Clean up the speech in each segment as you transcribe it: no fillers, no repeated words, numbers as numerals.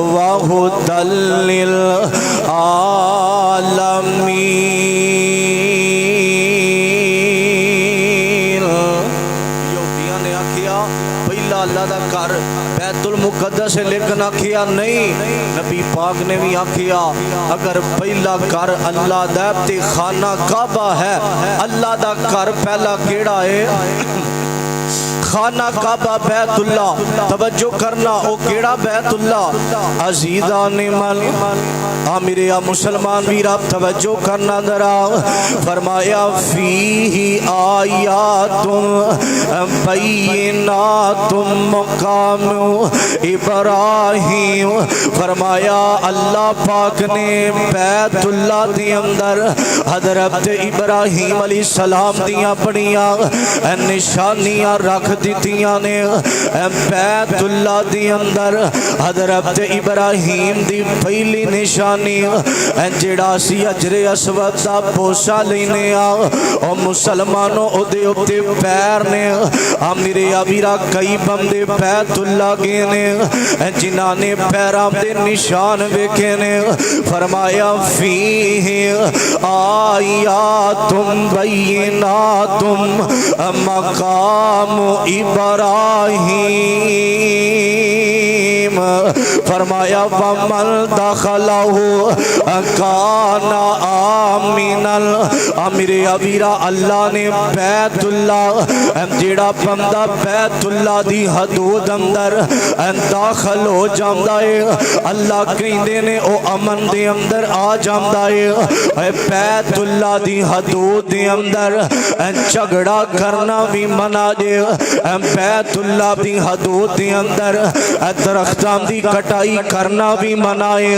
वहुदल्लिल आलमीन। यहूदियों ने आखिया पहला अल्लाह दा घर बैतुल मुकद्दस है, लेकिन आखिया नहीं। नबी पाक ने भी आखिया अगर पहला घर अल्लाह दा ते खाना काबा है, अल्लाह दा घर पहला केड़ा है? खाना काबा बैतुल्ला। तवज्जो करना, ओ केड़ा बैतुल्ला? अजीजा ने मन मेरे मुसलमान वीर आप तवज्जो करना जरा। फरमाया फीही आयातुम बय्यिनातुम मकाम इब्राहीम। फरमाया अल्लाह पाक ने बैतुल्ला दे अंदर हजरत इब्राहीम अलैहिस्सलाम दियां बड़ियां निशानियां रख दितियां ने। बैतुल्ला दे अंदर हजरत इब्राहीम दी पहली निशानी जेड़ा सी अजरे अस्वद दा पोसा लेने आ मुसलमानों ओदे उत्ते पैर ने। मेरे अवीरा कई बंदे बैतुल्ला गए ने जिन्हां ने पैरां दे निशान वेखे ने। फरमाया फीही आयातुम बय्यिनातुम मकाम इब्राहीम। फरमाया वमन दखलहु काना आमिनल। मेरे अवीरा अल्लाह ने बैतुल्ला जेड़ा बंदा बैतुल्ला दी हदूद अंदर दाखल हो जांदा है, अल्लाह कहंदे ने ओ अमन दे अंदर आ जांदा है। बैतुल्ला दी हदूद दे अंदर झगड़ा करना भी मना जे। बैतुल्ला दी हदूद दे अंदर दरख्तां दी कटाई करना भी मना है।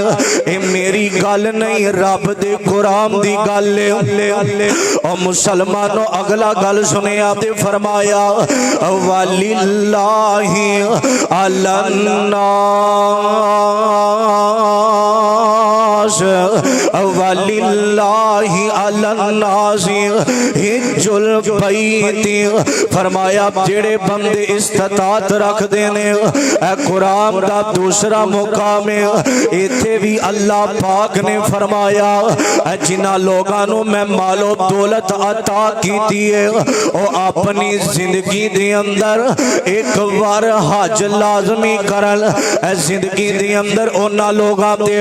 ए मेरी गल नहीं, रब दे कुरान दी गल है। और मुसलमानों अगला गल सुने आपने फरमाया वलिल्लाहि अलन्नास वलिल्लाहि अलन्नास हिज्जुल बैति। फरमाया जेड़े बंदे इस्तात रखते ने कुरान दा दूसरा मुकाम है। इत्थे भी अल्लाह पाक ने फरमाया जिन्हां लोगां नूं मैं मालो दौलत अता कीती है ओ अपनी जिंदगी दे अंदर एक बार हज लाजमी करन। जिंदगी दे अंदर उन्हां लोगां ते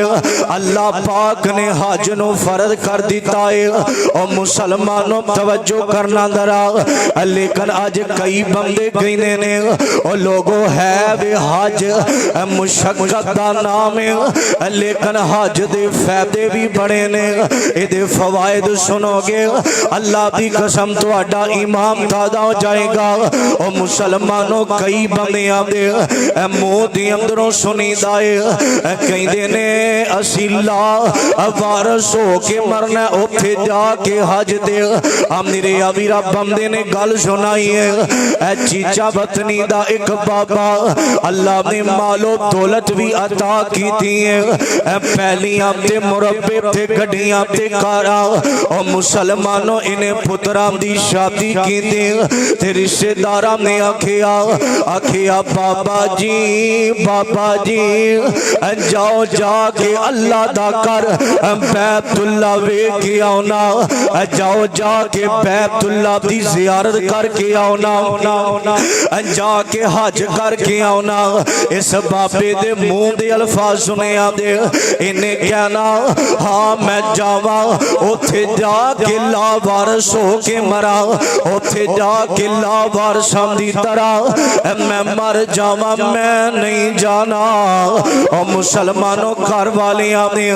अल्लाह पाक ने हज नूं फर्ज कर दिता है। और मुसलमानों तवज्जो करना जरा। लेकिन अज कई बंदे कहंदे ने ओ लोगो है वे हज मुशक्कत दा नाम है, लेकिन हज दे फायदे भी बड़े ने। इहदे फवायद सुनोगे अल्लाह दी कसम तुहाडा ईमान ताज़ा हो जाएगा। और मुसलमानों कई बंदियां दे मुंह दे अंदरों सुनीदा है कहंदे ने असीं ला वारस हो के मरना उत्थे जाके हज दे। मेरे अवीरा बंदे ने गल सुनाई है चीचा बतनी दा एक बाबा अल्लाह ने मालो दौलत भी अता की थी। पहलियां ते मुरब्बे ते गड्डियां ते कारां। और मुसलमानों इन्हें पुत्रां दी शादी की ते रिश्तेदारां ने आखिया बाबा जी जाओ जाके अल्लाह दा कर बैतुल्ला वेख के आना। जाओ जाके बैतुल्ला दी ज़ियारत करके आना, जाके हज करके आना। इस बाबे दे मुंह दे अल्फाज सुने आदे इन्हें कहना हाँ मैं जावा उथे जाके लावारस हो के मरा, उथे जाके लावारसां दी तरह मैं मर जावा, मैं नहीं जाना। और मुसलमानों घर वाले ने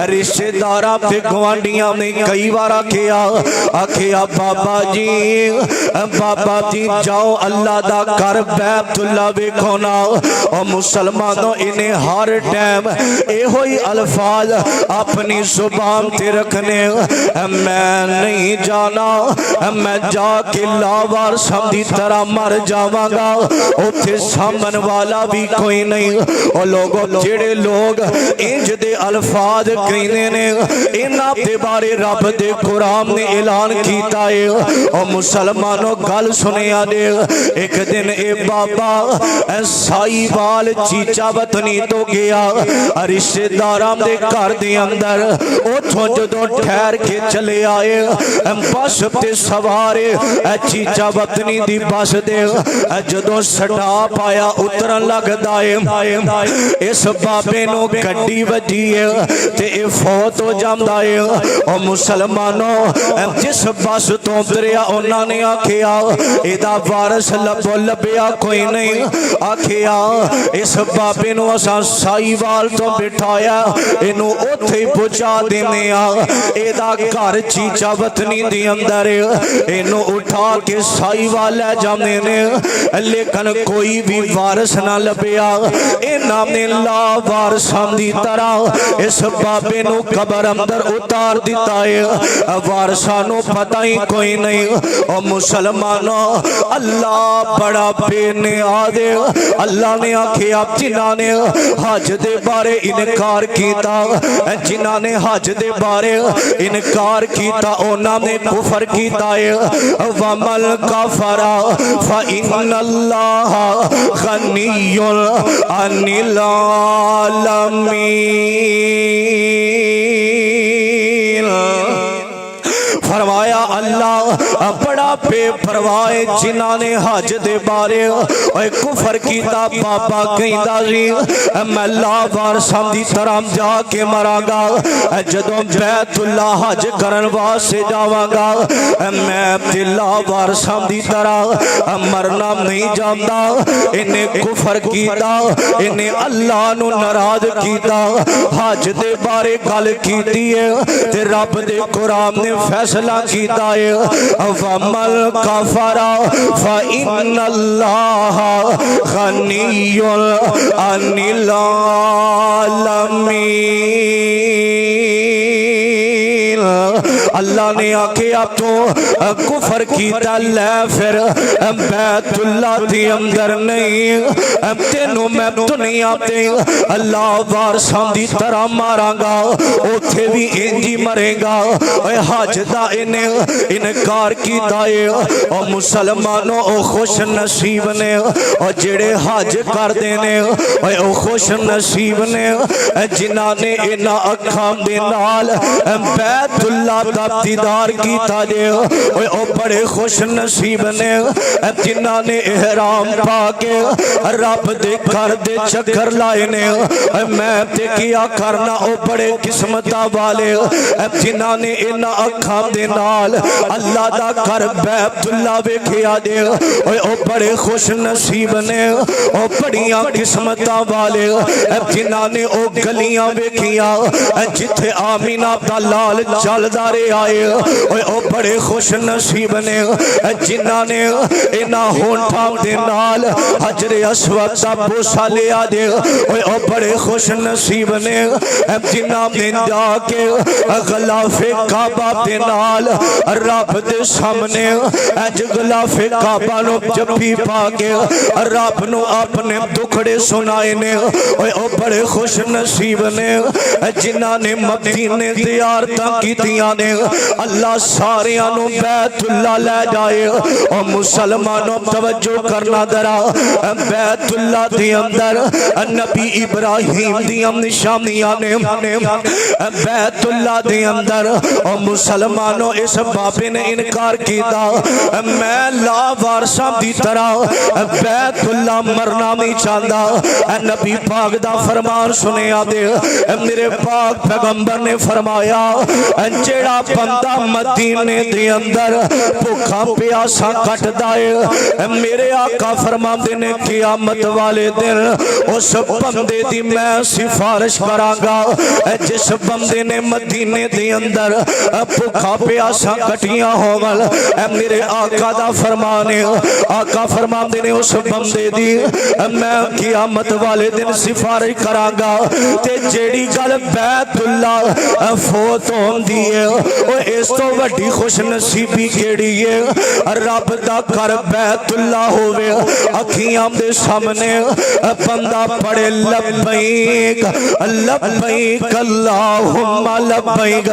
रिश्तेदारां ते गुआंढियां ने कई बार आखिया बाबा जी जाओ अल्लाह दा घर बैतुल्ला वेखो ना। और मुसलमानों इन्हें हर टाइम एहो ही अल्फाज अपनी जुबान ते रखने मैं नहीं जाना, मैं जाके लावारसां दी तरह मर जावांगा, उथे सामन वाला भी कोई नहीं। और लोगों जेड़े लोग इंज दे अल्फाज कहने ने इन्हां दे बारे रब दे कुरान ने ऐलान कीता है ओ मुसलमानों गल सुनिया दे। एक दिन ए बाबा साईवाल चीचा वतनी तो गया रिश्तेदारां दे घर दे अंदर। उथों जदों ठहर के चले आए बस ते सवार चीचा वतनी दी बस दे जदों सटा पाया उतरन लगदा है इस बाबे नूं गड्डी वजी है ते ए फौत हो जांदा है। ओ मुसलमानों जिस बस तो उतरिया उन्होंने आखिया इहदा वारिस लभो लभ्या कोई नहीं। आखिया इस बाबे नूं असां साईवाल तो बिठाया इनू उत्थे ही पहुंचा देने आ। इहदा घर चीचा वतनी दी अंदर इनू उठा के साईवाल ले जांदे ने लेकिन कोई भी वारिस ना लभ्या। इन्हां ने लावारसां दी तरह इस बाबे नूं कबर अंदर उतार दिता है। वारसां नूं पता ही कोई नहीं। ओ मुसलमानों अल्लाह बड़ा बेनियाज है। अल्लाह ने आखिया जिन्हां ने हज दे बारे इनकार किया जिन्हां ने हज दे बारे इनकार किया उन्होंने कुफर किया है। वमल कफरा फइन्नल्लाह गनियुन अनिल आलमीन। फरमाया अल्लाह बड़ा बेपरवाह जिन्हां ने हज दे बारे कुफर किया। बाबा कहंदा सी मैं लावारसां दी तरह जाके मरांगा जदों बैतुल्ला हज करन वास्ते जावांगा मैं लावारसां दी तरह मरना नहीं जांदा। इन्हें कुफर किया इन्हें अल्लाह नूं नाराज किया हज दे बारे गल कीती है ते रब दे कुरान ने फैसला किया है वमल कफरा फइन्नल्लाह गनियुन अनिल आलमीन। अल्लाह ने आखिया तो कुफर किया लै फिर बैतुल्ला दे अंदर नहीं तेनों मैं दुनिया ते अल्लाह वारसां दी तरह मारांगा उथे भी इंज ही मरेगा। हज दा इन्हें इनकार किया है। और मुसलमानों ओ खुश नसीब ने और जेड़े हज करते ने ओ खुश नसीब ने जिन्हां ने इन्हां अखां दे नाल बैतुल्ला दा दीदार कीता जे ओ बड़े खुश नसीब ने जिन्हां ने इहराम पा के रब दे घर दे चक्कर लाए ने। मैं ते किया करना ओ बड़े किस्मतां वाले जिन्हां ने इन्हां अखां दे नाल अल्लाह दा घर बैतुल्ला वेखिया जे ओ बड़े खुश नसीब ने ओ बड़ियां किस्मतां वाले जिन्हां ने ओ गलियां वेखिया जिथे आमीना दा लाल चलदा रहा है ओ बड़े खुश नसीब ने जिन्हां ने इन्हां होंठां दे नाल हजरे अस्वद दा बोसा लिया जे ओ बड़े खुश नसीब ने जिन्हां ने जाके गलाफे काबा दे नाल रब दे सामने अज गलाफे काबा नु जप्पी पा के रब नु अपने दुखड़े सुनाए ने ओ बड़े खुश नसीब ने जिन्हां ने मदीने दी आरतां कीतियां ने। अल्लाह सारियां नु बैतुल्ला ले जाए। ओ मुसलमानों तवज्जो करना जरा बैतुल्ला दे अंदर नबी इब्राहिम दी निशानियां ने बैतुल्ला दे अंदर। ओ मुसलमानों इस बाबे ने इनकार किया मैं लावारसां दी तरह बैतुल्ला मरना नहीं चाहता। नबी पाक दा फरमान सुनिया दे मेरे पाक पैगंबर ने फरमाया जेड़ा बंदा मदीने दे अंदर भूखा प्यासा कटदा है मेरे आका फरमाते ने क़यामत वाले दिन उस बंदे दी मैं सिफारिश करांगा जिस बंदे ने मदीने दे अंदर भूखा प्यासा कटियां होवल। मेरे आका दा फरमान है आका फरमाते ने उस बंदे दी मैं क़यामत वाले दिन सिफारिश करांगा ते जेड़ी गल बैतुल्ला फौत होंदी है ओ इस तो वड्डी खुश नसीबी केड़ी है रब दा घर बैतुल्ला होवे अखियां दे सामने बंदा पढ़े लब्बैक लब्बैक अल्लाहुम्मा लब्बैक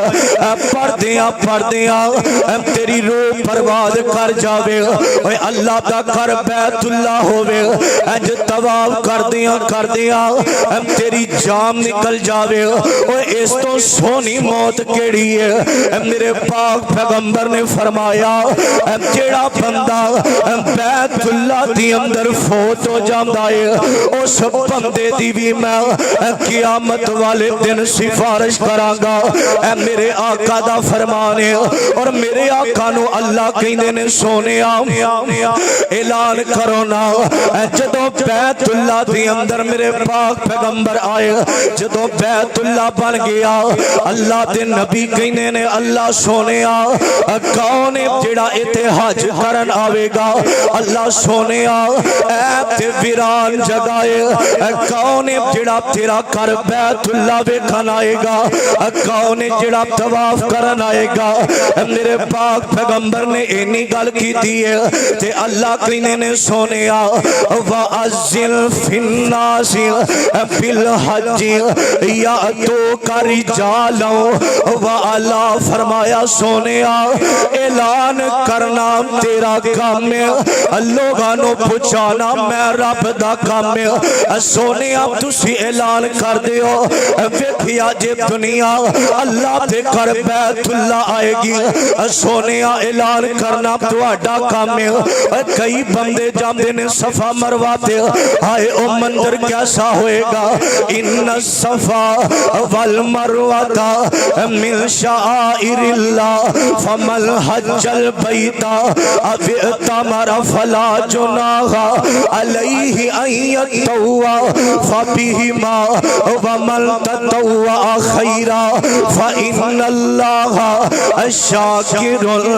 पढ़दियां तेरी रूह बर्बाद कर जावे ओए अल्लाह दा घर बैतुल्ला होवे इंज तवाफ करदियां तेरी जान निकल जावे ओए इस तो सोनी मौत केड़ी है मेरे पाक पैगंबर ने फरमाया जेड़ा बंदा बैतुल्ला दी अंदर फौत हो जांदा है उस बंदे दी भी मैं क़यामत वाले दिन सिफारिश करांगा मेरे आका दा फरमान है और मेरे आका नु अल्लाह कहंदे ने सोनिया ऐलान करो ना जदों बैतुल्ला दी अंदर मेरे पाक पैगंबर आए जदों बैतुल्ला बन गया अल्लाह दे नबी कहंदे ने अल्लाह सोनिया कौन है जेड़ा इत्थे हज करन आवेगा अल्लाह सोनिया ऐ ते वीरान जगह है कौन है जेड़ा तेरा घर बैतुल्ला वेखन आएगा कौन है जेड़ा तवाफ करन आएगा मेरे पाक पैगंबर ने इन्नी गल कीती है ते अल्लाह कहने ने सोनिया वा अज़िल फिन्नास बिल हज या तो करी जालो वा अल्लाह फरमाया सोनिया ऐलान करना तेरा काम है लोगां नु पुछाना मैं रब दा काम है सोनिया तुसी ऐलान कर दियो वेखिया जे दुनिया अल्लाह दे घर बैतुल्ला आएगी सोनिया ऐलान करना तुहाडा काम है कई बंदे जांदे ने सफा मरवा ते हाय ओ मंदिर कैसा होएगा इन्ना सफा वल मरवा मिन शाइरिल्लाह फमल हज्जल बैता अतमर फला जुनाहा अलैहि अयतवा फबिहिमा वमल ततवा खैरा फइन्नल्लाह शाकिरुल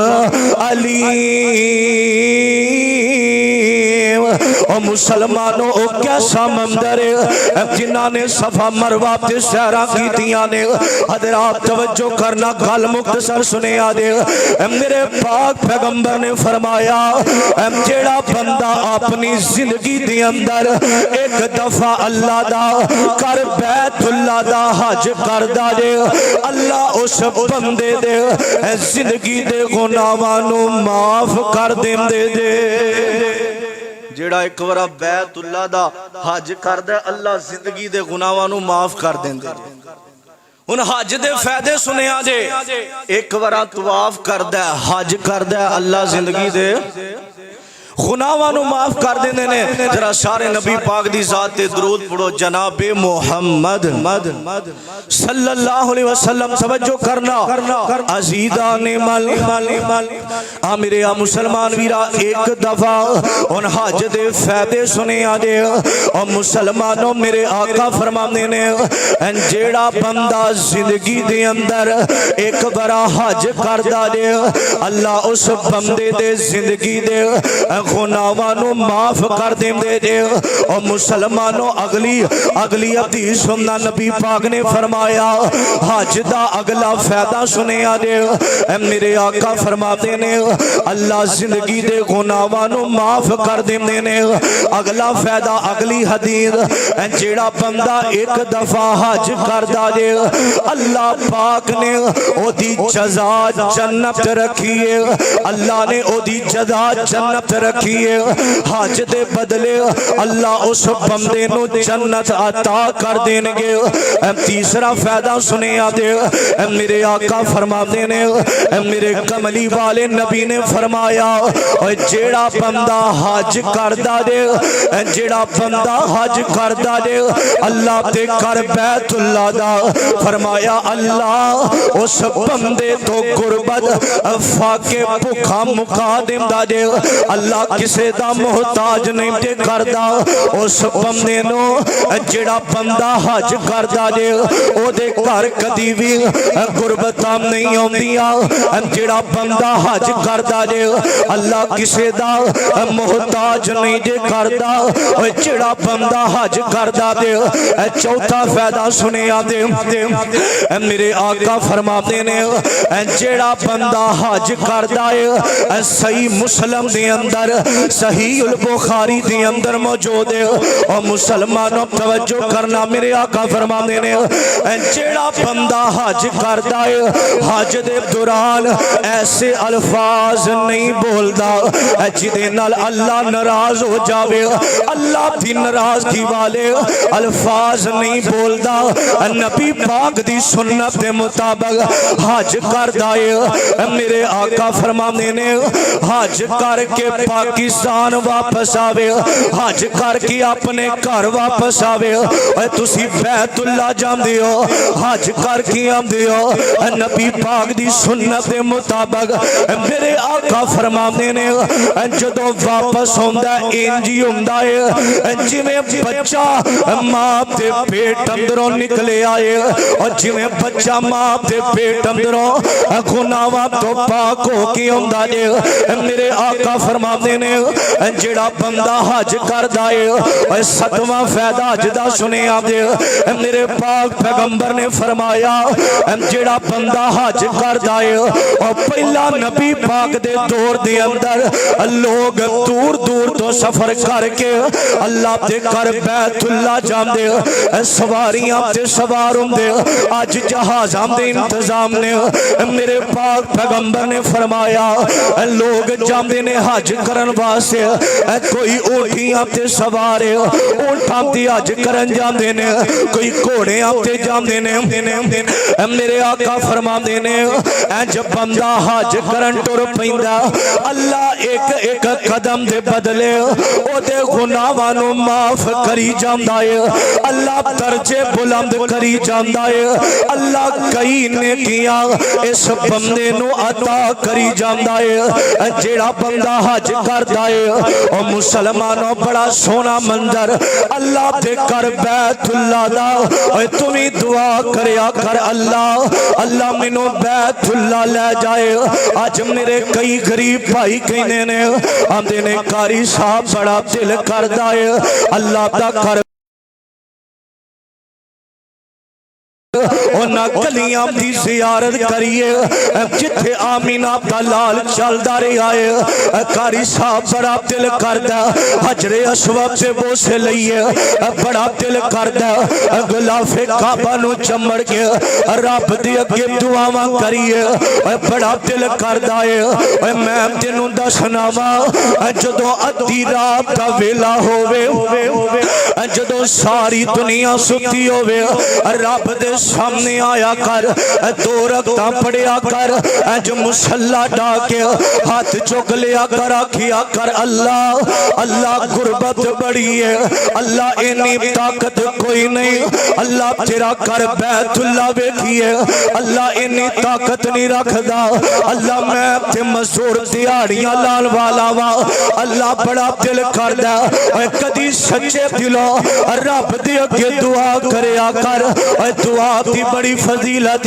अलीम ओ मुसलमानों ओ कैसा मंदिर है जिन्हां ने सफा मरवा ते सैरा कीतियां ने हजरात तवज्जो करना गल मुख्तसर सुनिया दे मेरे पाक पैगंबर ने फरमाया जेड़ा बंदा अपनी जिंदगी दे अंदर एक दफा अल्लाह दा कर बैतुल्ला दा हज करदा जे अल्लाह उस बंदे दे जिंदगी दे गुनाहां नु माफ कर देंदे जे जेड़ा एक बार बैतुल्ला दा हज करदा अल्लाह जिंदगी दे गुनाहां नु माफ कर देंदे हुन हज दे फायदे सुनिया जे एक बार तवाफ करदा हज करदा अल्लाह जिंदगी दे गुनाहां नु माफ कर देंदे ने जरा सारे नबी पाक दी जात ते दरूद पढ़ो जनाबे मोहम्मद सल्लल्लाहु अलैहि वसल्लम तवज्जो करना अजीदा ने मल आ मेरे आ मुसलमान वीरा एक दफा उन हज दे फायदे सुने आ दे और मुसलमानों मेरे आका फरमांदे ने जेड़ा बंदा जिंदगी दे अंदर एक बार हज करदा दे अल्लाह उस बंदे दे जिंदगी दे गुनाहां नु माफ कर देंदे जे और मुसलमानों अगली हदीस सुनना नबी पाक ने फरमाया हज दा अगला फायदा सुनिया जे मेरे आका फरमाते ने अल्लाह जिंदगी दे गुनाहां नु माफ कर देंदे ने अगला फायदा अगली हदीस जेड़ा बंदा एक दफा हज करदा जे अल्लाह पाक ने ओदी जज़ा जन्नत रखी है अल्लाह ने ओदी जज़ा जन्नत रखी है हज दे बदले अल्लाह उस बंदे नु जन्नत अता कर देंगे तीसरा फायदा सुनिया दे मेरे आका फरमाते ने मेरे कमली वाले नबी ने फरमाया जेड़ा बंदा हज करदा दे जेड़ा बंदा हज करदा दे अल्लाह दे घर बैतुल्ला दा फरमाया अल्लाह उस बंदे तो गुरबत फाके भुखा मुका देंदा दे अल्लाह अल्लाह किसे दा मोहताज नहीं ते करदा। उस बंदे नो जेड़ा बंदा हज करदा जे ओदे घर कदी भी गुरबतां नहीं आउंदियां। जेड़ा बंदा हज करदा जे अल्लाह किसे दा मोहताज नहीं जे करदा। जेड़ा बंदा हज करदा दे चौथा फायदा सुनिया दे मेरे आका फरमाते ने जेड़ा बंदा हज करदा है सही मुस्लिम दे अंदर सहीहुल बुखारी दे अंदर मौजूद है। और मुसलमानों तवज्जो करना मेरे आका फरमाते ने जेड़ा बंदा हज करदा है हज दे दौरान ऐसे अल्फाज नहीं बोलदा जिदे नाल अल्लाह नाराज हो जावे। अल्लाह दी नाराजगी वाले अल्फाज नहीं बोलदा। नबी पाक दी सुन्नत के मुताबिक हज करदा है। मेरे आका फरमाते ने हज करके पाकिस्तान वापस आवे, हज करके अपने घर वापस आवे। तुसी बैतुल्ला जांदे हो हज करके आंदे हो। नबी पाक दी सुन्नत के मुताबिक मेरे आका फरमाते ने जदों वापस होंदा इंज ही होंदा है जिवें बच्चा मां दे पेट अंदरों निकले आए। और जिवें बच्चा मां दे पेट अंदरों गुनाहां तो पाक हो के आंदा जे। मेरे आका फरमाते ने जेड़ा बंदा हज करदा है सतवां फायदा हज दा सुनिया जे। मेरे पाक पैगंबर ने फरमाया जेड़ा बंदा हज करदा है और पहला नबी पाक दे दौर दे अंदर लोग दूर दूर तो सफर करके अल्लाह दे घर बैतुल्ला जांदे सवारियां ते सवार होंदे। अज जहाज़ां दे इंतजाम ने। मेरे पाक पैगंबर ने फरमाया लोग जांदे ने हज करन वास्ते कोई ऊंटियां ते सवार ऊंटां ते हज करन जांदे ने कोई घोड़ियां ते जांदे ने। मेरे आका फरमाते ने जब बंदा हज करन टुर पैंदा अल्लाह एक एक कदम दे बदले ओदे गुनाहां नूं माफ करी जांदा है। अल्लाह दर्जे बुलंद करी जांदा है। अल्लाह कई नेकियां इस बंदे नूं अता करी जांदा है। जेड़ा बंदा हज करदा है और मुसलमानों बड़ा सोना मंजर अल्लाह दे घर बैतुल्ला दा तुमी दुआ करया कर अल्लाह अल्लाह मैनू बैतुल्ला ले जाए। अज मेरे कई गरीब भाई कहने ने आंदे ने कारी साहब बड़ा दिल करदा है अल्लाह दा घर गलियां दी जियारत करिए जिथे आमीना दा लाल चलदा रहा है। कारी साहब बड़ा दिल करदा हजरे अस्वद से बोसे लईए बड़ा दिल करदा गुलाफे काबा नूं चमड़ के रब दे अगे दुआवां करिए बड़ा दिल करदा है। मैं तेनू दसना वा जदों अद्धी रात दा वेला होवे जदों सारी दुनिया सुती होवे रब दे सामने आया कर दो रकातां पढ़िया कर जो मुसल्ला डाके हाथ चुक लिया कर आखिया कर अल्लाह अल्लाह गुरबत बड़ी है अल्लाह इन्नी ताकत कोई नहीं अल्लाह तेरा कर बैतुल्ला वेखिए अल्लाह इन्नी ताकत नहीं रखदा अल्लाह मैं ते मजदूर दिहाड़ियां लाल वाला वा अल्लाह बड़ा दिल करदा कदी सच्चे दिलों रब दे अगे दुआ करया कर दुआ दी बड़ी फजीलत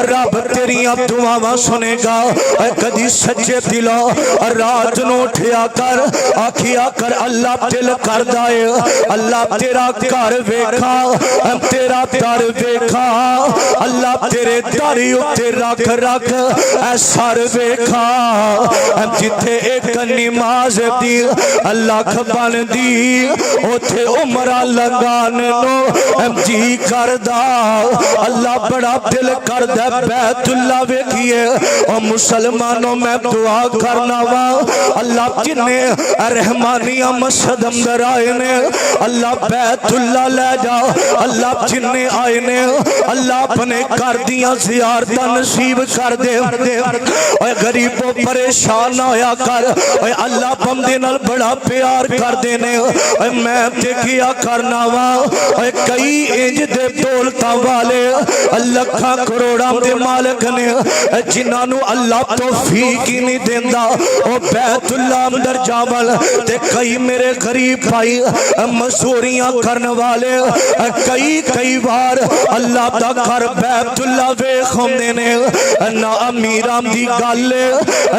रब तेरियां दुआवां सुनेगा। कदी सच्चे दिलों रात नूं उठिया कर आखिया कर अल्लाह दिल करदा है अल्लाह तेरा घर वेखा तेरा दर वेखा अल्लाह तेरे दर उत्ते रख रख सर वेखा जिथे एक नमाज दी लख बनदी उथे उमरा लगान नो जी करदा अल्लाह बड़ा दिल करदा बैतुल्ला वेखिए और मुसलमानों मैं दुआ करना वा अल्लाह जिन्ने रहमानिया मस्जिद अंदर आए ने अल्लाह बैतुल्ला ले जा अल्लाह जिन्ने आए ने अल्लाह अपने घर दियां ज़ियारतां नसीब कर दे। ओए गरीबों परेशान ना होया कर ओए अल्लाह बंदे नाल बड़ा प्यार करदे ने ओए मैं देखिया करना वा ओए कई इंज दे दौलतां वाले लखां करोड़ां दे मालिक ने जिन्हां नूं अल्लाह तौफीक ही नहीं देंदा ओ बैतुल्लाह अंदर जावल ते कई मेरे गरीब भाई मजदूरियां करने वाले कई बार अल्लाह दा घर बैतुल्लाह वेख आउंदे ने ना अमीरां दी गल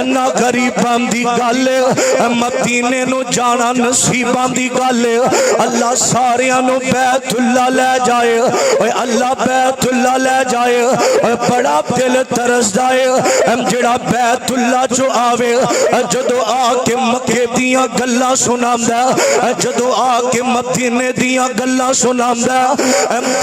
ना गरीबां दी गल मदीने नूं जाना नसीबां दी गल अल्लाह सारियां नूं बैतुल्लाह ले जाए ओए अल्लाह बैतुल्लाह ले जाए ओए बड़ा दिल तरसदा है जेड़ा बैतुल्लाह चो आवे जदों आके मक्के दियां गल्लां सुनांदा जदों आके मदीने दियां गल्लां सुनांदा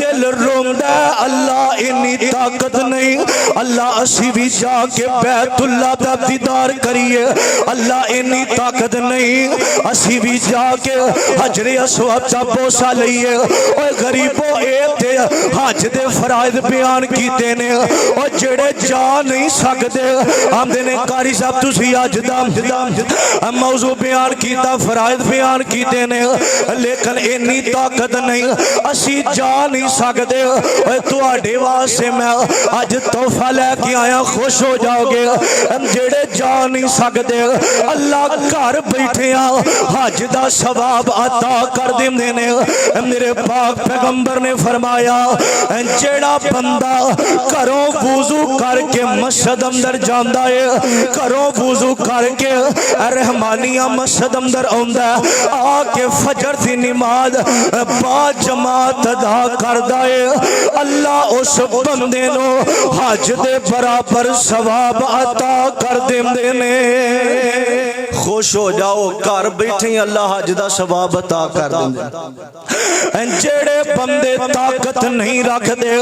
दिल रोंदा अल्लाह इन्नी ताकत नहीं अल्लाह असी भी जाके बैतुल्लाह दा दीदार करिए अल्लाह इन्नी ताकत नहीं असी भी जाके हजरे अस्वद दा बोसा लईए ओए गरीबो ए ते हज दे फराइज बयान कीते ने ओ जेड़े जा नहीं सकदे आंदे ने कारी साहब तुसी अज दा मौजू बयान कीता फराइज बयान कीते ने लेकिन इन्नी ताकत नहीं असी जा नहीं सकदे ओए तुहाडे वास्ते मैं अज तोहफा लेके आया खुश हो जाओगे जेड़े जा नहीं सकदे अल्लाह घर बैठे हज दा सवाब अता कर देंदे ने मेरे पाक पैगंबर ने फरमाया जेड़ा बंदा घरों वुजू करके मस्जिद अंदर जांदा है घरों वुजू करके रहमानिया मस्जिद अंदर आउंदा आके फजर दी नमाज बा जमात अदा करदा है अल्लाह उस बंदे नो हज दे बराबर सवाब अता कर देंदे ने खुश हो जाओ घर बैठे अल्लाह हज दा सवाब अता कर देंदे जेड़े बंदे ताकत नहीं रखदे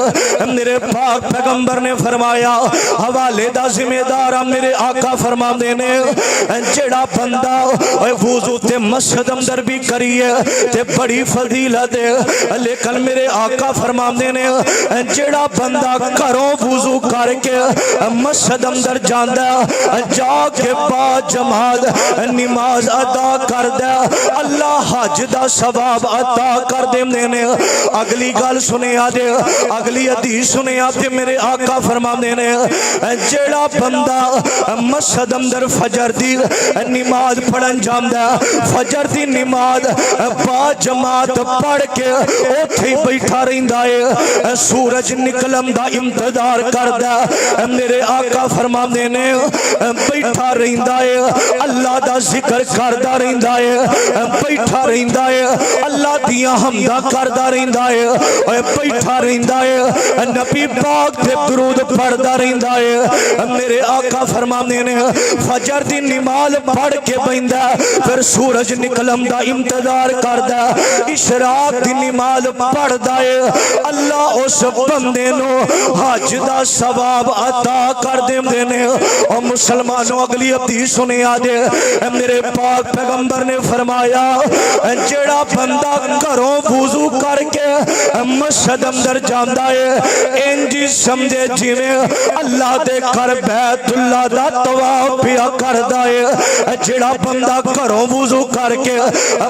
मेरे पाक पैगंबर ने फरमाया हवाले दा जिम्मेदार मेरे आका फरमांदे ने जेड़ा बंदा वुजू ते मस्जिद अंदर भी करिए ते बड़ी फजीलत है लेकिन मेरे आका फरमांदे ने जेड़ा बंदा घरों वुजू करके मस्जिद अंदर जांदा जाके बा जमात नमाज अदा करदा अल्लाह हज दा सवाब अता कर देंदे ने अगली गल सुनिया जे अगली हदीस सुनिया ते मेरे आका फरमांदे ने जेड़ा बंदा मस्जिद अंदर फजर दी नमाज पढ़न जांदा फजर दी नमाज बा जमात पढ़ के ओथे बैठा रहिंदा है सूरज निकलण दा इंतजार करदा मेरे आका फरमांदे ने बैठा रहिंदा है अल्लाह दा जिक्र करदा रहिंदा है बैठा रहिंदा है अल्लाह दियां हमदा करदा रहिंदा है ओए बैठा रहिंदा है नबी पाक ते दुरूद पढ़दा रहिंदा है मेरे आका फरमांदे ने फजर दी नमाज पढ़ के बैंदा फिर सूरज निकलण दा इंतजार करदा इशराक दी नमाज पढ़दा है अल्लाह उस बंदे नो हज दा सवाब अता कर देंदे ने ओ मुसलमानों अगली हदीस सुने आजे मेरे पाक पैगंबर ने फरमाया जेड़ा बंदा घरों वुजू करके मस्जिद अंदर जांदा है इंज समझे जिवें अल्लाह दे घर बैतुल्लाह दा तवाफ पिया करदा है जेड़ा बंदा घरों वुजू करके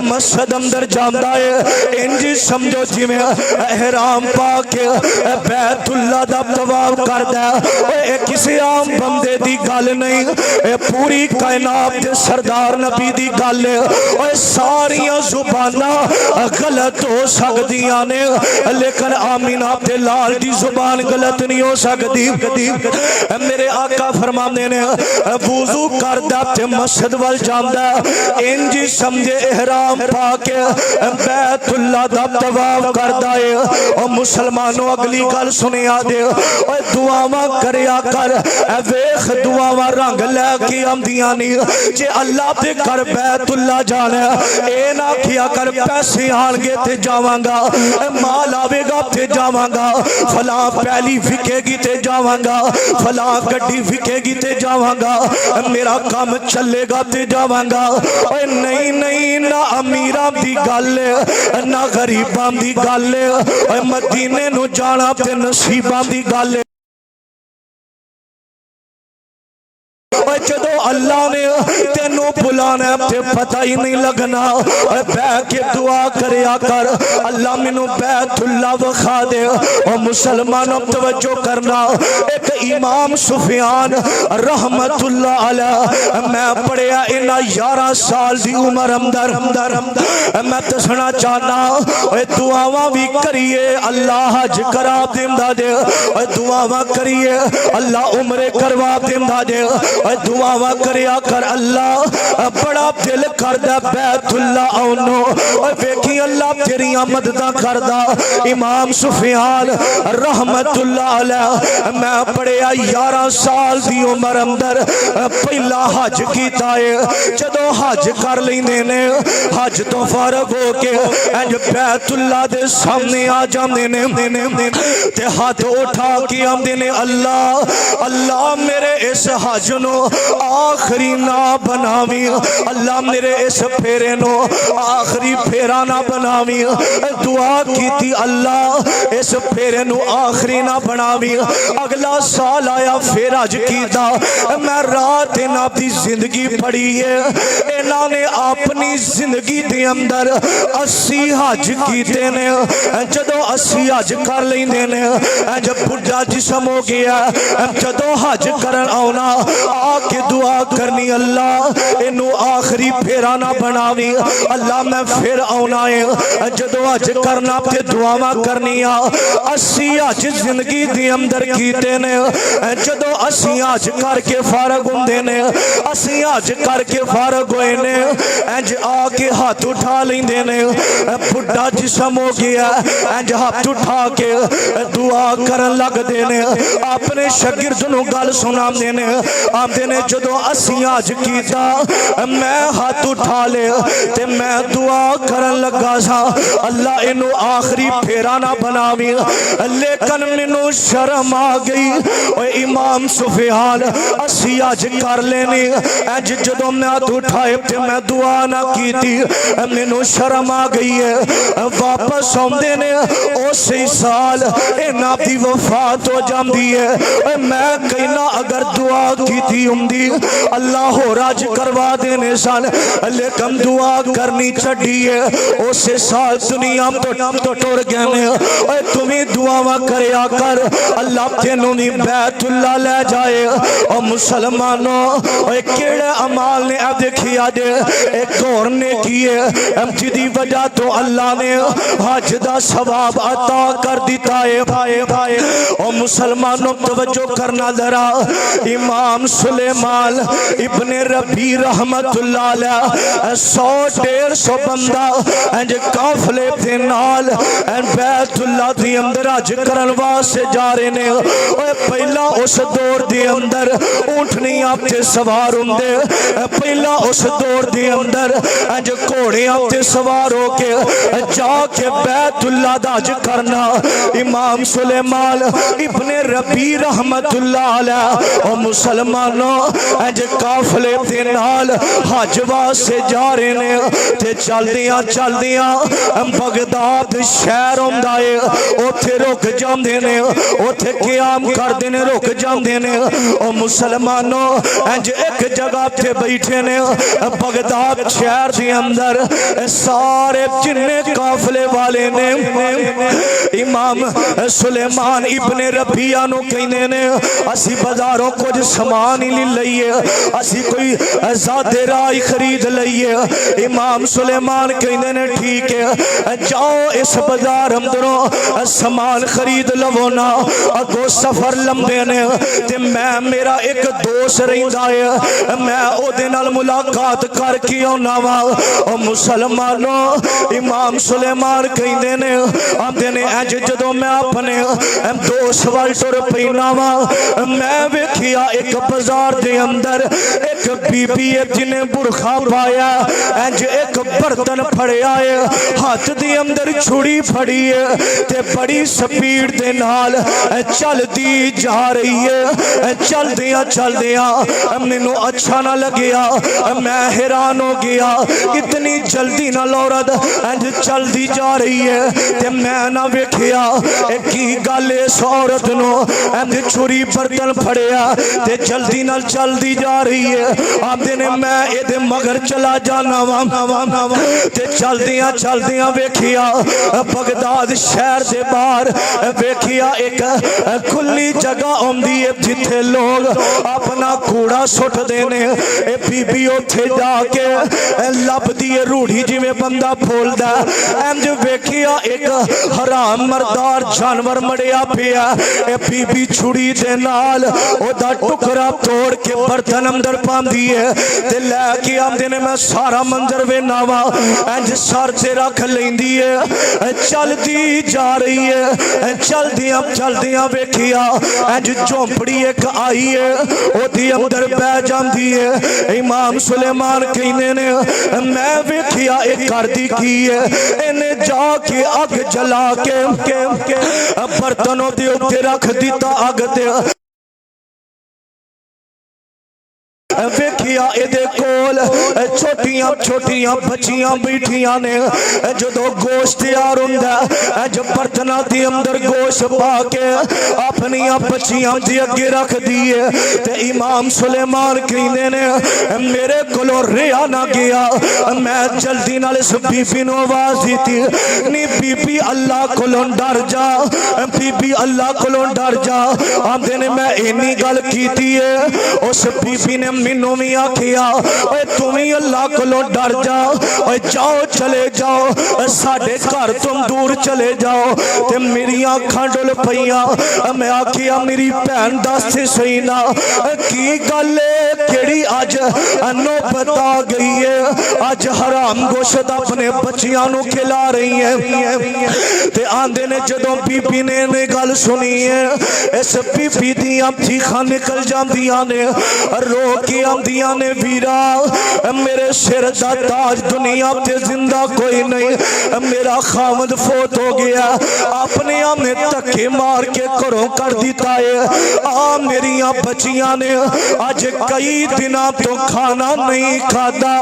मस्जिद अंदर जांदा है इंज समझो जिवें एहराम पा के बैतुल्लाह दा तवाफ करदा है किसी आम बंदे दी गल नहीं पूरी कायनात दे सरदार नबी दी गल है सारियां जुबाना गलत हो सकदियां ने लेकिन आमीना ते लाल दी जुबान गलत नहीं हो सकती मेरे आका फरमांदे ने वुजू करदा ते मस्जिद वल जांदा इंज समझे एहराम पा के बैतुल्लाह दा तवाफ करदा है ओ मुसलमानों अगली गल सुनिया दे ओए दुआवां करया कर वेख दुआवां रंग लेके आंदियां नहीं जे अल्लाह ते घर बैतुल्लाह जाना ए ना किया कर पैसे आणगे ते जावांगा माल आवेगा ते जावांगा फलां पहली विकेगी ते जावांगा फलां गड्डी विकेगी ते जावांगा मेरा काम चलेगा ते जावांगा ओए नहीं नहीं ना अमीरां दी गल ना गरीबां दी गल ओए मदीने नूं जाना ते नसीबां दी गल जदों अल्लाह ने तेनू बुलाना ते पता ही नहीं लगना। बह के दुआ करया कर, अल्लाह मैनू बैतुल्ला विखा दे। और मुसलमानों तवज्जो करना, एक इमाम सुफियान रहमतुल्लाह अलैह मैं पढ़िया इन्हां 11 साल दी उम्र अंदर मैं दसना चाहना दुआवां भी करिए अल्लाह हज करा देंदा जे, दुआवां करिए अल्लाह उम्रे करवा देंदा जे, दुआवां करया कर अल्लाह बड़ा दिल करदा बैतुल्ला आउनो। वेखी अल्लाह तेरियां मददां करदा। इमाम सुफियान रहमतुल्लाह अलैह मैं पढ़िया 11 साल दी उम्र अंदर पहला हज कीता है। जदों हज कर लेंदे ने, हज तो फारग हो के इंज बैतुल्ला दे सामने आ जांदे ने ते हाथ उठा के आंदे ने अल्लाह अल्लाह मेरे इस हज नो आखिरी ना बनावी, अल्लाह मेरे इस फेरे नो आखिरी फेरा ना बनावी। दुआ कीती अल्लाह इस फेरे नु आखिरी ना बनावी। अगला साल आया फिर हज कीता। मैं रात इन्हां दी जिंदगी पढ़ी है, इन्हां ने अपनी जिंदगी दे अंदर 80 हज कीते ने। जदों 80 हज कर लेंदे ने जब बुढ़ा जिस्म हो गया, जदों हज करन आउना आके दुआ करनी अल्लाह इनू आखिरी फेरा ना बनावी, अल्लाह मैं फिर आउना है। जदों हज करना ते दुआवां करनिया। 80 हज जिंदगी दे अंदर कीते ने। जदों 80 हज करके फारग हुंदे ने, 80 हज करके फारग होए ने, इंज आके हाथ उठा लेंदे ने। बुढ़ा जिस्म हो गया, इंज हाथ उठा के दुआ करन लगदे ने। अपने शागिर्द नूं गल सुनांदे ने, आंदे ने जदों 80 हज कीता मैं हाथ उठा ले ते मैं दुआ करन लगा सा अल्लाह इनू आखिरी फेरा ना बनावी। लेकिन मैनू शर्म आ गई। ओए इमाम सुफियान 80 हज कर लेने, इंज जदों मैं हाथ उठाए ते मैं दुआ ना कीती, मैनू शर्म आ गई है। वापस आउंदे ने उसी साल इन्हां दी वफात हो जाती है। मैं कहना अगर दुआ कीती हुंदी अल्लाह होर हज करवा देने सन, लेकिन दुआ करनी छड्डी है। उस साल दुनिया तो टुर गए ने। तुम्हें दुआवां करया कर अल्लाह तेनू भी बैतुल्ला ले जाए। और मुसलमानों केड़े अमाल ने देखिया जे एक और ने किए जिदी वजह तो अल्लाह ने हज दा सवाब अता कर दिता है। और मुसलमानों तवज्जो करना जरा, इमाम सुलेमान इब्ने रबी रहमतुल्लाह अलैह 100-150 बंदा इंज काफले दे नाल बैतुल्ला दे अंदर हज करन वास्ते जा रहे ने। ओए पहला उस दौर दे अंदर ऊंटनियां ते सवार हुंदे, पहला उस दौर दे अंदर इंज घोड़ियां ते सवार होके जाके बैतुल्ला दा हज करना। इमाम सुलेमान इब्ने रबी रहमतुल्लाह अलैह और मुसलमानों इंज काफले दे नाल हज वास्ते जा रहे ने ते चलदियां चलदियां बगदाद शहर हुंदा है, उत्थे रुक जांदे ने, उत्थे क़याम करदे ने, रुक जांदे ने। और मुसलमानों इंज एक जगह पे बैठे ने बगदाद शहर दे अंदर। सारे जिन्ने काफले वाले ने इमाम सुलेमान इब्ने रबिया नु कहंदे ने असी बाजारों कुछ सामान ही लईए, असी कोई ज़ाते राह खरीद लईए। इमाम सुलेमान कहंदे ने ठीक है जाओ इस बाजार अंदरों सामान खरीद लवो ना, अगो सफर लंबे ने ते मैं मेरा एक दोस्त रहिंदा है, मैं ओदे नाल मुलाकात करके आउना वा। ओ मुसलमानों इमाम सुलेमान कहंदे ने आंदे ने इंज जदों मैं अपने दोस्त वाल टुर पैना वा, मैं वेखिया एक बाजार दे अंदर एक बीबी है जिन्हें बुरखा पाया, इंज एक बर्तन फड़िया है, हाथ दे अंदर छुरी फड़ी है ते बड़ी स्पीड दे नाल चलदी जा रही है। चलदियां चलदियां मैनू अच्छा ना लगिया, मैं हैरान हो गया इतनी जल्दी ना औरत इंज चलदी जा रही है ते मैं ना वेखिया की गल इस औरत औरत नो इंज छुरी बर्तन फड़िया ते जल्दी नाल चलदी जा रही है। आंदे ने मैं इहदे मगर चला जाना वा ते चलदियां चलदियां वेखिया बगदाद शहर दे बाहर वेखिया एक खुली जगह आउंदी है जिथे लोग अपना कूड़ा सुटदे ने। ए बीबी उत्थे जाके लभदी है रूढ़ी जिवें बंदा फूलदा इंज वेखिया एक हराम मरदार जानवर मड़िया पिया। ए बीबी छुरी दे नाल ओदा टुकड़ा तोड़ के बर्तन अंदर पांदी है ते लैके आंदे ने मैं सारा मंजर वेना वा इंज सर ते रख लैंदी है चलदी जा रही है। चलदियां चलदियां वेखिया इंज झोंपड़ी एक आई है ओदी अंदर बह जांदी है। इमाम सुलेमान कहंदे ने मैं वेखिया एक करदी की है इन्हें जाके अग जला के बर्तन ओदे उत्ते रख दिता अग ते वेखिया इहदे कोल छोटियां छोटियां बच्चियां बैठियां ने जदों गोश्त तैयार हुंदा अज बर्तनां दे अंदर गोश्त पा के अपनियां बच्चियां दे अगे रख दिए ते इमाम सुलेमान कहंदे ने मेरे कोलों रिहा ना गया। मैं जल्दी नाल इस बीबी नूं आवाज़ दित्ती नी बीबी अल्लाह कोलों डर जा बीबी अल्लाह कोलों डर जा। आंदे ने मैं इन्नी गल कीती है उस बीबी ने मैनू भी आखिया तुम ही अल्लाह कोलों डर जाओ जाओ चले जाओ साडे घर तुम दूर चले जाओ ते मेरी अखां डुल पईयां। मैं आखिया मेरी भैन दस सही ना की गल केड़ी अज नौबत आ गई है अज हराम गोश्त अपने बच्चियां नूं खिला रही है ते आंदे ने जदों बीबी ने इह गल सुनी है इस बीबी दियां चीखां निकल जांदियां ने रो के आंदियां ने वीरा मेरे सिर दा ताज दुनिया ते जिंदा कोई नहीं मेरा खामद फोत हो गया अपने आपने धक्के मार के घरों कर दिता है। आ मेरिया बच्चियां ने अज कई दिनों तो खाना नहीं खादा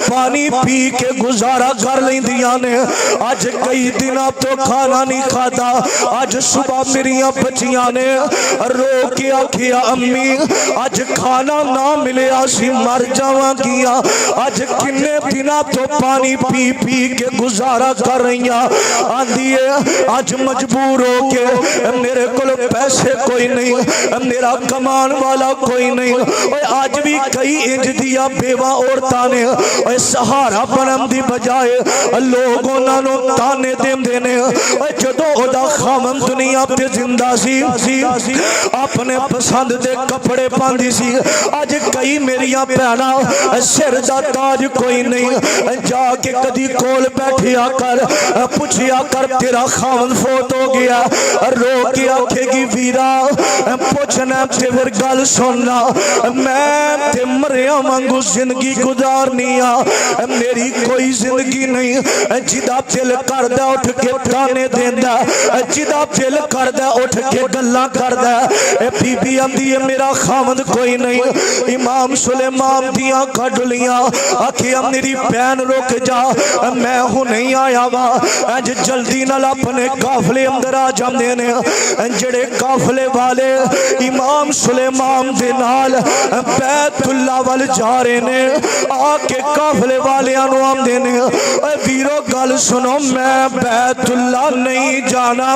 पानी पी के गुजारा कर लैंदियां ने अज कई दिनों तो खाना नहीं खादा। अज सुबह मेरिया बच्चियां ने रो के आखिया अम्मी अज खाना ना मिलिया सी मर जावांगिया अज किन्ने दिनों तो पानी पी पी के गुजारा कर रही आंदी है अज मजबूर हो के मेरे को पैसे कोई नहीं मेरा कमान वाला कोई नहीं। अज भी कई इंज दिया बेवा औरतां ने सहारा बनन दी बजाए लोग उन्होंने ताने देंदे ने जदों ओदा खामन दुनिया ते जिंदा सी अपने पसंद दे कपड़े पांदी सी अज कई मेरिया भैना सिर दा ताज कोई नहीं जाके कदी कोल बैठिया कर पूछिया कर तेरा खामन फोत हो गया रो के आखेगी वीरा पूछना ते फिर गल सुनना मैं ते मरिया वांगू जिंदगी गुजारनी आ मेरी कोई जिंदगी नहीं जिदा दिल करदा उठ के ताने देंदा जिदा दिल करदा उठ के गल्लां करदा बीबी आंदी है मेरा खामन कोई नहीं। इमाम सुलेमान दियां कड़लियां आखिया मेरी भैन रुक जा मैं हुणे ही आया वा अज जल्दी नाल अपने काफले अंदर आ जांदे ने जेड़े काफले वाले इमाम सुलेमान दे नाल बैतुल्ला वल जा रहे ने आके काफले वालियां नूं आंदे ने वीरो गल सुनो मैं बैतुल्ला नहीं जाना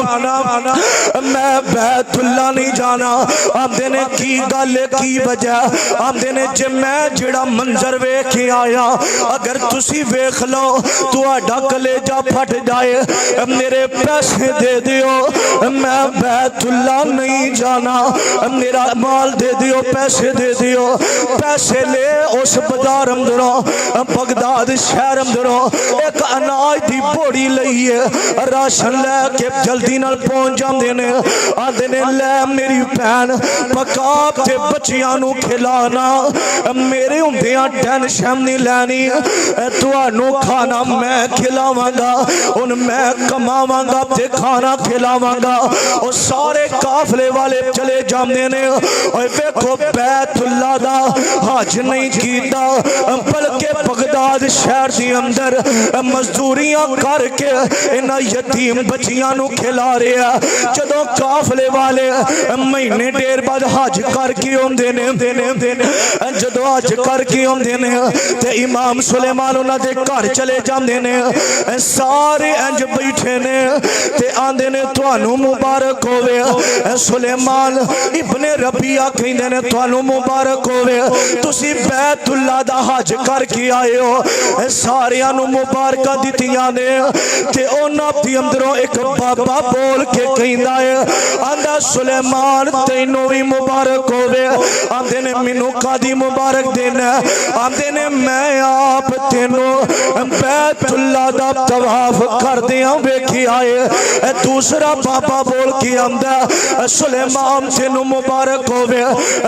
मैं बैतुल्ला नहीं जाना। आंदे ने की गल की वजह आंदे ने जे मैं जेड़ा मंजर वेख के आया अगर तुसी वेख लो तुहाडा कलेजा फट जाए मेरे पैसे दे दियो मैं बैतुल्ला नहीं जाना मेरा माल दे दियो पैसे दे दियो पैसे ले उस बाजार अंदरों बगदाद शहर अंदरों एक अनाज दी बोरी लई है राशन लैके जल्दी नाल पहुंच जांदे ने आंदे ने लै मेरी भैन पका ते बच्चियां नूं खिलाना मेरे हुंदियां टेंशन नहीं लैनी तुहानू खाना मैं खिलावांगा हुण मैं कमावांगा ते खाना खिलावांगा। और सारे काफले वाले चले जाते ने। ओए देखो बैतुल्ला दा हज नहीं कीता बल्कि बगदाद शहर के अंदर मजदूरियां करके इन्हां यतीम बच्चियां नूं खिला रहा। जदों काफले वाले महीने डेढ़ बाद हज करके आउंदे ने, जदों हज करके आउंदे ने ते इमाम सुलेमान उन्हां दे घर चले जांदे ने। सारे इंज बैठे ने ते आंदे ने तुहानू मुबारक होवे। सुलेमान इब्ने रबिया कहंदे ने तुहानू मुबारक होवे, तुसी बैतुल्ला दा हज करके आए हो। सारियां नू मुबारक दित्तियां ने ते उन्हां दे अंदरों एक बाबा बोल के कहंदा है, आंदा सुलेमान तैनू भी मुबारक होवे। आंदे ने मैनू कादी मुबारक देना? आंदे ने मैं आप तेनू बैतुल्ला दा तवाफ करदियां वेखिया है। दूसरा बाबा बोल के आंदा सुलेमान तेनू मुबारक होवे,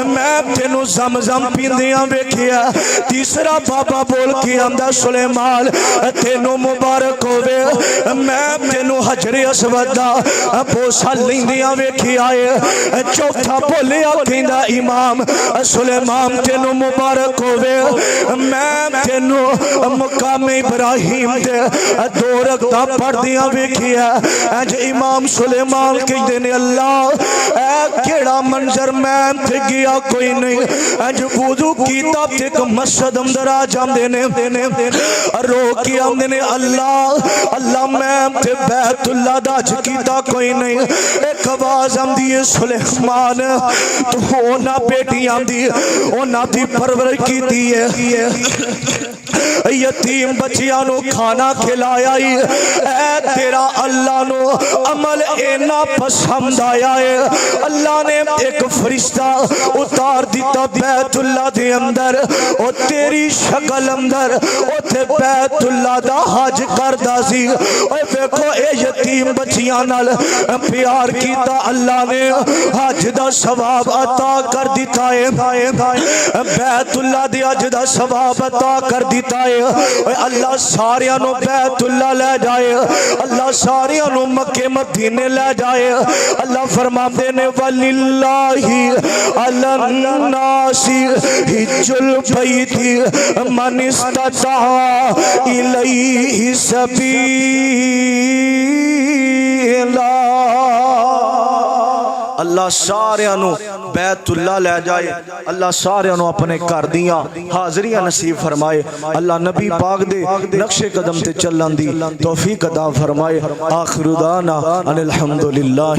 मैं तेनू ज़मज़म पींदियां वेखिया। तीसरा बाबा बोल के आंदा सुलेमान तेनू मुबारक होवे, मैं तेनू हजरे अस्वद दा बोसा लैंदियां वेखिया है। चौथा बोलिया कहंदा इमाम सुलेमान तेनू मुबारक होवे, मैं तेनू मुकाम इब्राहिम दे दो रकअतां पढ़दियां वेखिया। अज इमाम सुलेमान कहंदे ने अल्लाह ऐ केड़ा मंजर, मैं ते गया कोई नहीं। अज वुजू कीता ते एक मस्जिद अंदर आ जांदे ने, रो के आंदे ने अल्लाह अल्लाह मैं ते बैतुल्ला दा हज कीता कोई नहीं। एक आवाज आंदी है सुलेमान तू ओना बेटियां दी ओना दी परवरिश कीती है, यतीम बच्चियां नू खाना खिलाया ही ऐ तेरा अल्लाह नू अमल इन्ना पसंद आया है। अल्लाह ने एक फरिश्ता उतार दिता बैतुल्ला दे अंदर, ओ तेरी शक्ल अंदर उथे बैतुल्ला दा हज करदा सी। ओए देखो ए यतीम बच्चियां नाल प्यार कीता, अल्लाह ने हज दा सवाब अता कर दिता है। बैतुल्ला दे हज दा सवाब अता कर दिता है। अल्लाह सारियां नू बैतुल्ला ले जाए, अल्लाह सारियां नू मक्के मदीने ले जाए। अल्लाह फरमाते ने वलिल्लाहि अलन्नासी हिज्जुल बैति मन इस्तता इलैहि सबीला। अल्लाह सारियां नू बैतुल्ला ले जाए, अल्लाह सारियां नू अपने घर दियां हाज़रियां नसीब फरमाए। अल्लाह नबी पाक दे नक्शे कदम ते चलन दी तौफीक अता फरमाए। आखिर दाना अनिल हम्दुलिल्लाह।